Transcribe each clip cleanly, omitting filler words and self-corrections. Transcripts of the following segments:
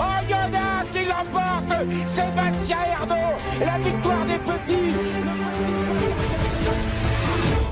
Oh, il y en a un qui l'emporte. Sébastien Ernaud, la victoire des petits.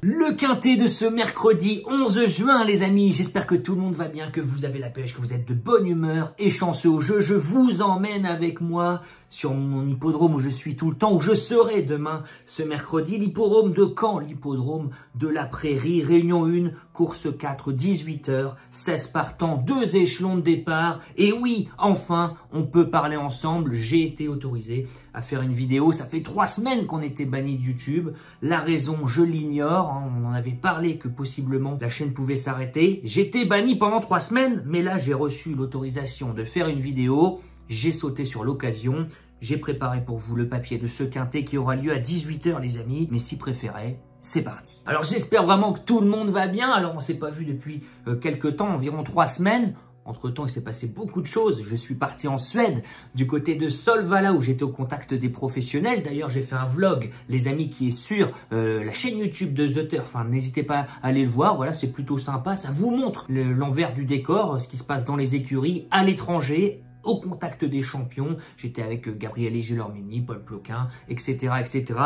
Le quintet de ce mercredi 11 juin, les amis. J'espère que tout le monde va bien, que vous avez la pêche, que vous êtes de bonne humeur et chanceux au jeu. Je vous emmène avec moi sur mon hippodrome où je suis tout le temps, où je serai demain ce mercredi. L'hippodrome de Caen, l'hippodrome de la Prairie. Réunion 1, course 4, 18h, 16 partants, 2 échelons de départ. Et oui, enfin, on peut parler ensemble. J'ai été autorisé à faire une vidéo. Ça fait 3 semaines qu'on était banni de YouTube. La raison, je l'ignore. On en avait parlé que possiblement la chaîne pouvait s'arrêter. J'étais banni pendant 3 semaines, mais là, j'ai reçu l'autorisation de faire une vidéo. J'ai sauté sur l'occasion. J'ai préparé pour vous le papier de ce quintet qui aura lieu à 18h, les amis. Mais si préférez, c'est parti. Alors, j'espère vraiment que tout le monde va bien. Alors, on ne s'est pas vu depuis quelques temps, environ 3 semaines. Entre-temps, il s'est passé beaucoup de choses. Je suis parti en Suède, du côté de Solvala, où j'étais au contact des professionnels. D'ailleurs, j'ai fait un vlog, les amis, qui est sur la chaîne YouTube de The Turf. Enfin, n'hésitez pas à aller le voir. Voilà, c'est plutôt sympa. Ça vous montre l'envers du décor, ce qui se passe dans les écuries, à l'étranger, au contact des champions. J'étais avec Gabriele Gelormini, Paul Ploquin, etc., etc.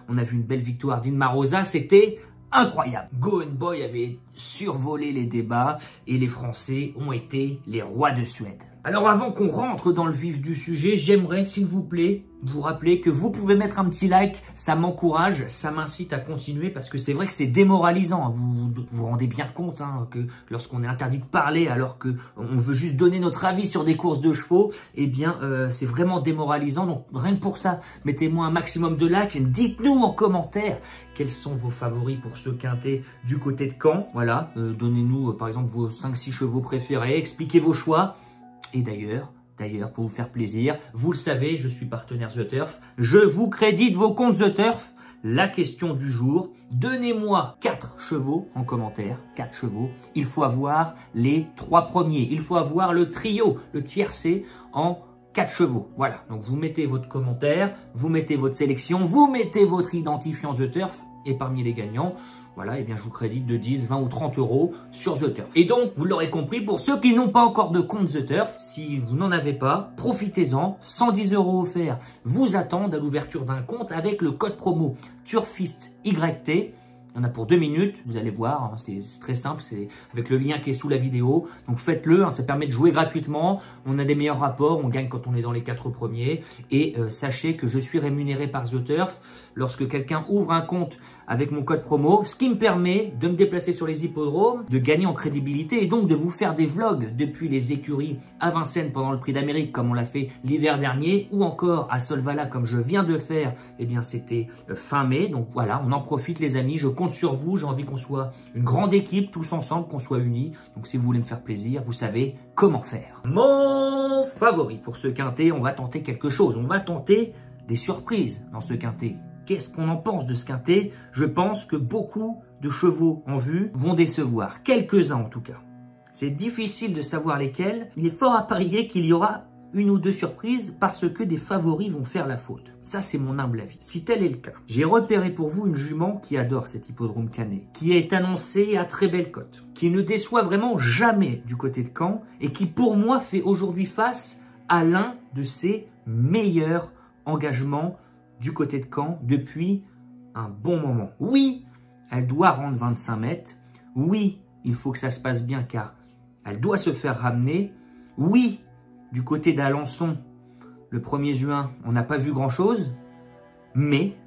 On a vu une belle victoire d'Inmar Rosa. C'était incroyable. Go and Boy avait survolé les débats et les Français ont été les rois de Suède. Alors avant qu'on rentre dans le vif du sujet, j'aimerais s'il vous plaît vous rappeler que vous pouvez mettre un petit like, ça m'encourage, ça m'incite à continuer parce que c'est vrai que c'est démoralisant. Vous vous rendez bien compte que lorsqu'on est interdit de parler alors qu'on veut juste donner notre avis sur des courses de chevaux, eh bien c'est vraiment démoralisant. Donc rien que pour ça, mettez-moi un maximum de likes, dites-nous en commentaire quels sont vos favoris pour ce quintet du côté de Caen. Voilà, donnez-nous par exemple vos 5-6 chevaux préférés, expliquez vos choix. Et d'ailleurs, pour vous faire plaisir, vous le savez, je suis partenaire The Turf. Je vous crédite vos comptes The Turf. La question du jour, donnez-moi 4 chevaux en commentaire. 4 chevaux. Il faut avoir les 3 premiers. Il faut avoir le trio, le tiercé en 4 chevaux. Voilà, donc vous mettez votre commentaire, vous mettez votre sélection, vous mettez votre identifiant The Turf. Et parmi les gagnants, voilà, eh bien, je vous crédite de 10, 20 ou 30 euros sur The Turf. Et donc, vous l'aurez compris, pour ceux qui n'ont pas encore de compte The Turf, si vous n'en avez pas, profitez-en. 110 euros offerts vous attendent à l'ouverture d'un compte avec le code promo TurfistYT. Il y en a pour 2 minutes, vous allez voir, c'est très simple, c'est avec le lien qui est sous la vidéo. Donc faites-le, ça permet de jouer gratuitement. On a des meilleurs rapports, on gagne quand on est dans les 4 premiers. Et sachez que je suis rémunéré par The Turf lorsque quelqu'un ouvre un compte avec mon code promo, ce qui me permet de me déplacer sur les hippodromes, de gagner en crédibilité et donc de vous faire des vlogs depuis les écuries à Vincennes pendant le Prix d'Amérique comme on l'a fait l'hiver dernier ou encore à Solvala comme je viens de faire, eh bien c'était fin mai. Donc voilà, on en profite les amis, je compte sur vous, j'ai envie qu'on soit une grande équipe tous ensemble, qu'on soit unis. Donc si vous voulez me faire plaisir, vous savez comment faire. Mon favori pour ce quintet, on va tenter quelque chose, on va tenter des surprises dans ce quintet. Qu'est-ce qu'on en pense de ce quintet? Je pense que beaucoup de chevaux en vue vont décevoir. Quelques-uns en tout cas. C'est difficile de savoir lesquels. Il est fort à parier qu'il y aura 1 ou 2 surprises parce que des favoris vont faire la faute. Ça, c'est mon humble avis. Si tel est le cas, j'ai repéré pour vous une jument qui adore cet hippodrome canet, qui est annoncée à très belle cote, qui ne déçoit vraiment jamais du côté de Caen et qui, pour moi, fait aujourd'hui face à l'un de ses meilleurs engagements du côté de Caen depuis un bon moment. Oui, elle doit rendre 25 mètres. Oui, il faut que ça se passe bien car elle doit se faire ramener. Oui, du côté d'Alençon, le 1er juin, on n'a pas vu grand-chose. Mais,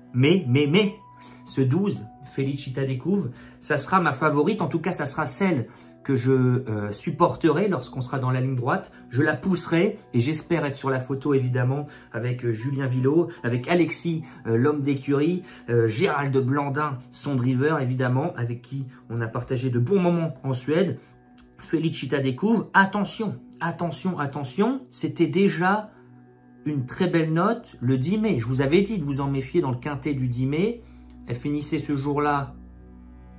ce 12, Felicita Découvre, ça sera ma favorite. En tout cas, ça sera celle que je supporterai lorsqu'on sera dans la ligne droite. Je la pousserai et j'espère être sur la photo évidemment avec Julien Villot, avec Alexis, l'homme d'écurie, Gérald Blandin, son driver évidemment, avec qui on a partagé de bons moments en Suède. Felicita Découvre, attention, attention, attention, c'était déjà une très belle note le 10 mai. Je vous avais dit de vous en méfier dans le quintet du 10 mai. Elle finissait ce jour-là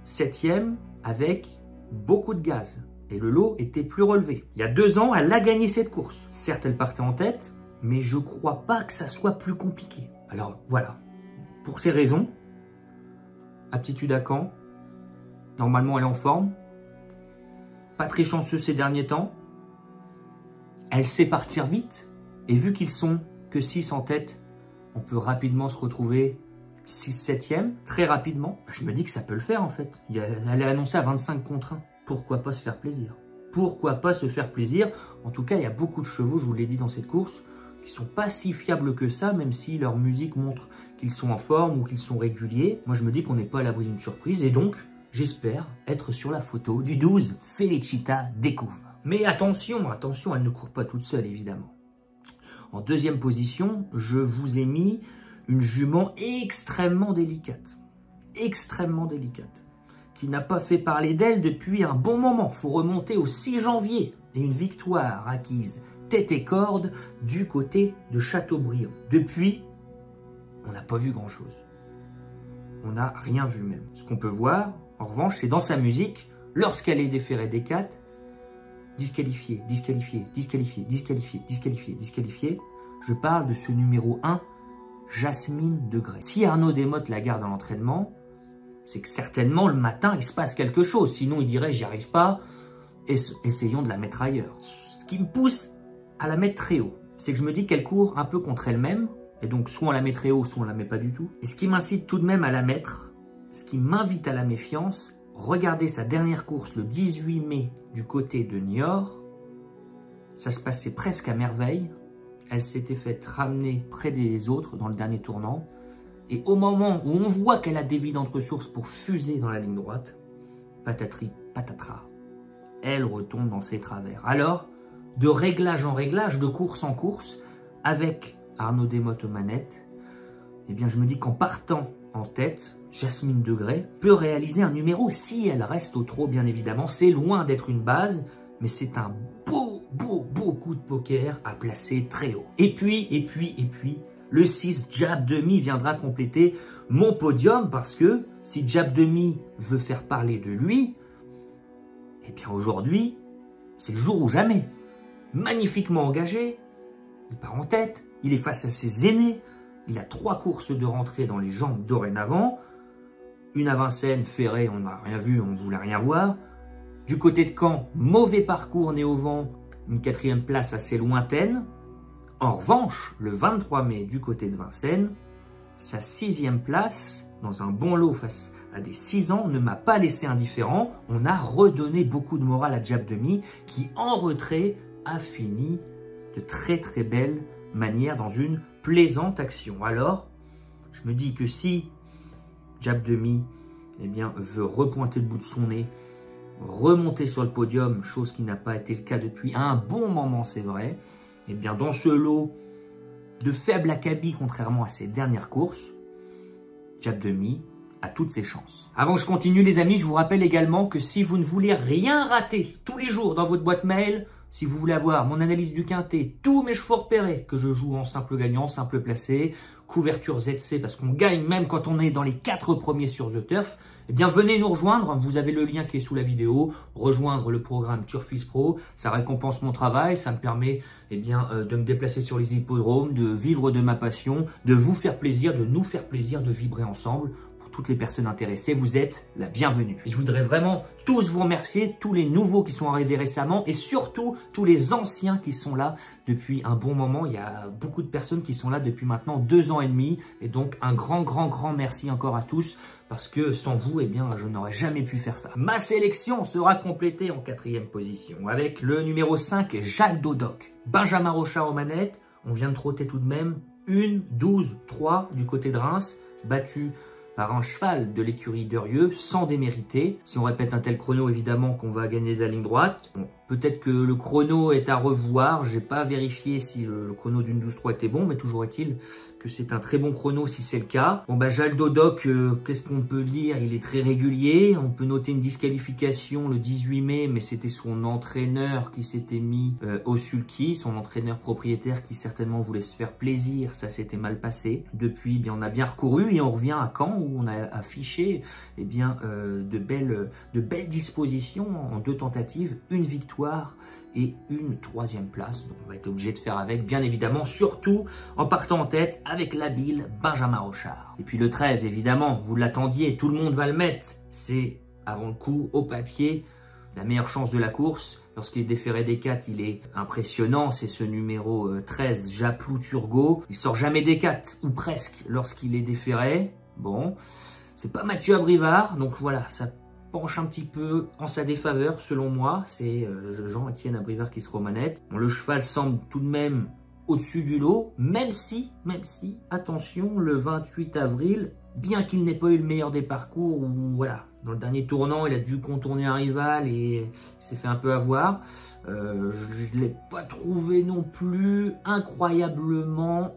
7e avec beaucoup de gaz et le lot était plus relevé. Il y a 2 ans, elle a gagné cette course. Certes, elle partait en tête, mais je crois pas que ça soit plus compliqué. Alors voilà, pour ces raisons, aptitude à Caen, normalement elle est en forme, pas très chanceux ces derniers temps, Elle sait partir vite. Et vu qu'ils sont que 6 en tête, on peut rapidement se retrouver 6-7e, très rapidement. Je me dis que ça peut le faire en fait. Elle est annoncée à 25 contre 1. Pourquoi pas se faire plaisir? Pourquoi pas se faire plaisir? En tout cas, il y a beaucoup de chevaux, je vous l'ai dit dans cette course, qui sont pas si fiables que ça, même si leur musique montre qu'ils sont en forme ou qu'ils sont réguliers. Moi, je me dis qu'on n'est pas à l'abri d'une surprise et donc, j'espère être sur la photo du 12 Felicita Découvre. Mais attention, attention, elle ne court pas toute seule, évidemment. En deuxième position, je vous ai mis une jument extrêmement délicate. Extrêmement délicate. Qui n'a pas fait parler d'elle depuis un bon moment. Il faut remonter au 6 janvier. Et une victoire acquise tête et corde du côté de Châteaubriand. Depuis, on n'a pas vu grand-chose. On n'a rien vu même. Ce qu'on peut voir, en revanche, c'est dans sa musique, lorsqu'elle est déférée des 4, disqualifié, disqualifié, disqualifié, disqualifié, disqualifié, disqualifié. Je parle de ce numéro 1, Jasmine Degré. Si Arnaud Desmottes la garde à l'entraînement, c'est que certainement le matin, il se passe quelque chose. Sinon, il dirait, j'y arrive pas, essayons de la mettre ailleurs. Ce qui me pousse à la mettre très haut, c'est que je me dis qu'elle court un peu contre elle-même. Et donc, soit on la met très haut, soit on la met pas du tout. Et ce qui m'incite tout de même à la mettre, ce qui m'invite à la méfiance, regardez sa dernière course le 18 mai du côté de Niort. Ça se passait presque à merveille. Elle s'était faite ramener près des autres dans le dernier tournant. Et au moment où on voit qu'elle a dévié d'entre sources pour fuser dans la ligne droite, patatri, patatras, elle retombe dans ses travers. Alors, de réglage en réglage, de course en course, avec Arnaud Desmottes aux manettes, eh bien je me dis qu'en partant en tête, Jasmine Degré peut réaliser un numéro si elle reste au trot, bien évidemment. C'est loin d'être une base, mais c'est un beau coup de poker à placer très haut. Et puis, le 6 Jab Demi viendra compléter mon podium parce que si Jab Demi veut faire parler de lui, eh bien aujourd'hui, c'est le jour ou jamais. Magnifiquement engagé, il part en tête, il est face à ses aînés, il a 3 courses de rentrée dans les jambes dorénavant, une à Vincennes, Ferré, on n'a rien vu, on ne voulait rien voir. Du côté de Caen, mauvais parcours né au vent, une 4e place assez lointaine. En revanche, le 23 mai, du côté de Vincennes, sa 6e place, dans un bon lot face à des 6 ans, ne m'a pas laissé indifférent. On a redonné beaucoup de morale à Jab Demi, qui en retrait a fini de très belle manière dans une plaisante action. Alors, je me dis que si Jab Demi veut repointer le bout de son nez, remonter sur le podium, chose qui n'a pas été le cas depuis un bon moment, c'est vrai, et bien dans ce lot de faible acabit, contrairement à ses dernières courses, Jab Demi a toutes ses chances. Avant que je continue les amis, je vous rappelle également que si vous ne voulez rien rater tous les jours dans votre boîte mail, si vous voulez avoir mon analyse du quintet, tous mes chevaux repérés que je joue en simple gagnant, simple placé, couverture ZC parce qu'on gagne même quand on est dans les 4 premiers sur The Turf, eh bien venez nous rejoindre, vous avez le lien qui est sous la vidéo, rejoindre le programme Turfis Pro, ça récompense mon travail, ça me permet de me déplacer sur les hippodromes, de vivre de ma passion, de vous faire plaisir, de nous faire plaisir, de vibrer ensemble. Toutes les personnes intéressées, vous êtes la bienvenue. Et je voudrais vraiment tous vous remercier, tous les nouveaux qui sont arrivés récemment et surtout tous les anciens qui sont là depuis un bon moment. Il y a beaucoup de personnes qui sont là depuis maintenant 2 ans et demi et donc un grand merci encore à tous parce que sans vous, je n'aurais jamais pu faire ça. Ma sélection sera complétée en 4e position avec le numéro 5, Jaldo Doc. Benjamin Rochard aux manettes, on vient de trotter tout de même 1-12-3 du côté de Reims, battu par un cheval de l'écurie d'Urieux, sans démériter. Si on répète un tel chrono, évidemment qu'on va gagner de la ligne droite. Bon, peut-être que le chrono est à revoir. J'ai pas vérifié si le chrono d'une 12-3 était bon, mais toujours est-il que c'est un très bon chrono si c'est le cas. Bon, Jaldo Doc, qu'est-ce qu'on peut dire? Il est très régulier. On peut noter une disqualification le 18 mai, mais c'était son entraîneur qui s'était mis au sulky, son entraîneur propriétaire qui certainement voulait se faire plaisir. Ça s'était mal passé. Depuis, on a bien recouru et on revient à Caen où on a affiché de belles dispositions en 2 tentatives, une victoire et une 3e place. Donc on va être obligé de faire avec, bien évidemment, surtout en partant en tête avec l'habile Benjamin Rochard. Et puis le 13, évidemment, vous l'attendiez, tout le monde va le mettre. C'est avant le coup, au papier, la meilleure chance de la course. Lorsqu'il déférait des 4, il est impressionnant. C'est ce numéro 13, Japlou Turgot. Il sort jamais des 4, ou presque, lorsqu'il est déféré. Bon, c'est pas Mathieu Abrivard, donc voilà, ça penche un petit peu en sa défaveur, selon moi. C'est Jean-Étienne Abrivard qui sera aux manettes. Bon, le cheval semble tout de même au-dessus du lot, même si, attention, le 28 avril, bien qu'il n'ait pas eu le meilleur des parcours, où voilà, dans le dernier tournant, il a dû contourner un rival et il s'est fait un peu avoir. Je ne l'ai pas trouvé non plus incroyablement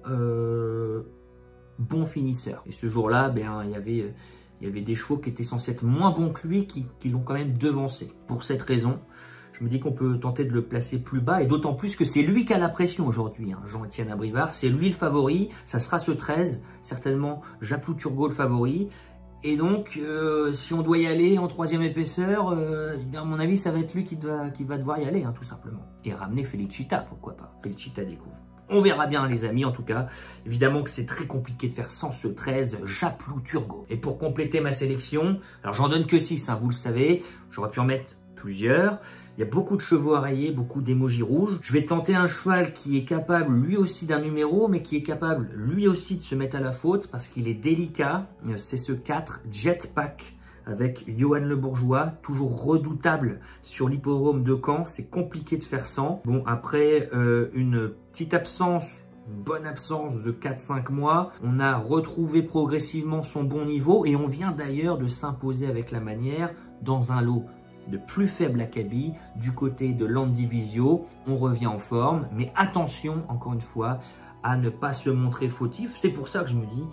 bon finisseur. Et ce jour-là, ben, il y avait des chevaux qui étaient censés être moins bons que lui, qui l'ont quand même devancé. Pour cette raison, je me dis qu'on peut tenter de le placer plus bas, et d'autant plus que c'est lui qui a la pression aujourd'hui, hein, Jean-Étienne Abrivard, c'est lui le favori, ça sera ce 13, certainement Japlou Turgot le favori, et donc si on doit y aller en 3e épaisseur, à mon avis ça va être lui qui va devoir y aller, hein, tout simplement, et ramener Felicita, pourquoi pas, Felicita découvre. On verra bien les amis, en tout cas, évidemment que c'est très compliqué de faire sans ce 13, Japlou Turgot. Et pour compléter ma sélection, alors j'en donne que 6, hein, vous le savez, j'aurais pu en mettre plusieurs. Il y a beaucoup de chevaux à rayer, beaucoup d'émojis rouges. Je vais tenter un cheval qui est capable lui aussi d'un numéro, mais qui est capable lui aussi de se mettre à la faute parce qu'il est délicat. C'est ce 4, Jetpack, avec Johan Le Bourgeois, toujours redoutable sur l'hippodrome de Caen. C'est compliqué de faire sans. Bon, après une petite absence, une bonne absence de 4-5 mois, on a retrouvé progressivement son bon niveau et on vient d'ailleurs de s'imposer avec la manière dans un lot de plus faible acabit du côté de Landivisio. On revient en forme, mais attention, encore une fois, à ne pas se montrer fautif. C'est pour ça que je me dis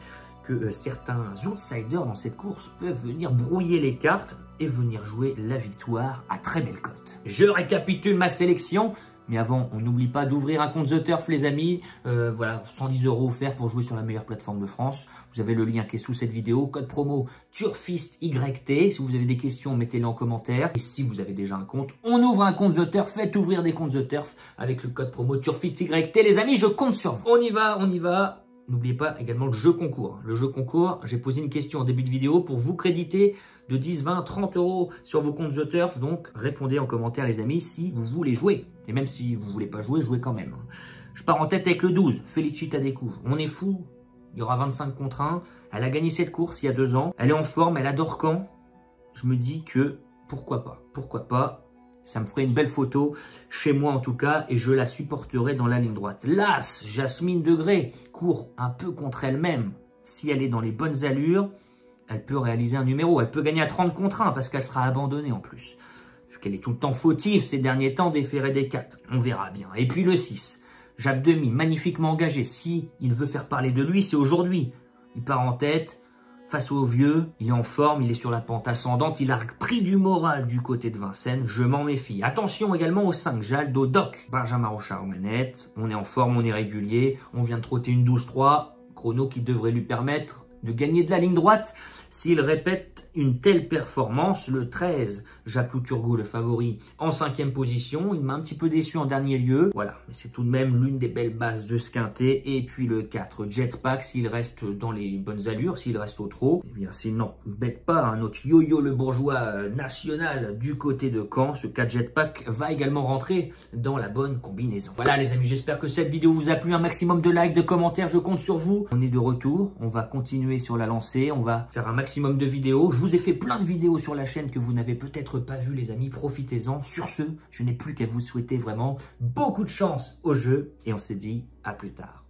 que certains outsiders dans cette course peuvent venir brouiller les cartes et venir jouer la victoire à très belle cote. Je récapitule ma sélection. Mais avant, on n'oublie pas d'ouvrir un compte The Turf, les amis. Voilà, 110 € offerts pour jouer sur la meilleure plateforme de France. Vous avez le lien qui est sous cette vidéo. Code promo TurfistYT. Si vous avez des questions, mettez-les en commentaire. Et si vous avez déjà un compte, on ouvre un compte The Turf. Faites ouvrir des comptes The Turf avec le code promo TurfistYT. Les amis, je compte sur vous. On y va, on y va. N'oubliez pas également le jeu concours. Le jeu concours, j'ai posé une question en début de vidéo pour vous créditer de 10, 20, 30 € sur vos comptes The Turf. Donc, répondez en commentaire, les amis, si vous voulez jouer. Et même si vous ne voulez pas jouer, jouez quand même. Je pars en tête avec le 12, Felicita découvre. On est fou, il y aura 25 contre 1. Elle a gagné cette course il y a 2 ans. Elle est en forme, elle adore Caen. Je me dis que pourquoi pas. Ça me ferait une belle photo, chez moi en tout cas, et je la supporterai dans la ligne droite. L'As, Jasmine Degré, court un peu contre elle-même. Si elle est dans les bonnes allures, elle peut réaliser un numéro. Elle peut gagner à 30 contre 1 parce qu'elle sera abandonnée en plus. Parce qu'elle est tout le temps fautive ces derniers temps, déférée des 4. On verra bien. Et puis le 6, Jacques Demy, magnifiquement engagé. Si il veut faire parler de lui, c'est aujourd'hui. Il part en tête. Face au vieux, il est en forme, il est sur la pente ascendante, il a pris du moral du côté de Vincennes, je m'en méfie. Attention également au 5, Jaldo Doc, Benjamin Rochard aux manettes, on est en forme, on est régulier, on vient de trotter une 12-3, chrono qui devrait lui permettre de gagner de la ligne droite s'il répète une telle performance. Le 13, Japlou Turgot, le favori, en 5e position. Il m'a un petit peu déçu en dernier lieu. Voilà, mais c'est tout de même l'une des belles bases de ce quintet. Et puis le 4, Jetpack, s'il reste dans les bonnes allures, s'il reste au trot. Eh bien, sinon, ne bête pas, notre Yo-Yo le Bourgeois national du côté de Caen. Ce 4 Jetpack va également rentrer dans la bonne combinaison. Voilà les amis, j'espère que cette vidéo vous a plu. Un maximum de likes, de commentaires, je compte sur vous. On est de retour, on va continuer sur la lancée, on va faire un maximum de vidéos. Je vous ai fait plein de vidéos sur la chaîne que vous n'avez peut-être pas vues, les amis, profitez-en. Sur ce, je n'ai plus qu'à vous souhaiter vraiment beaucoup de chance au jeu et on se dit à plus tard.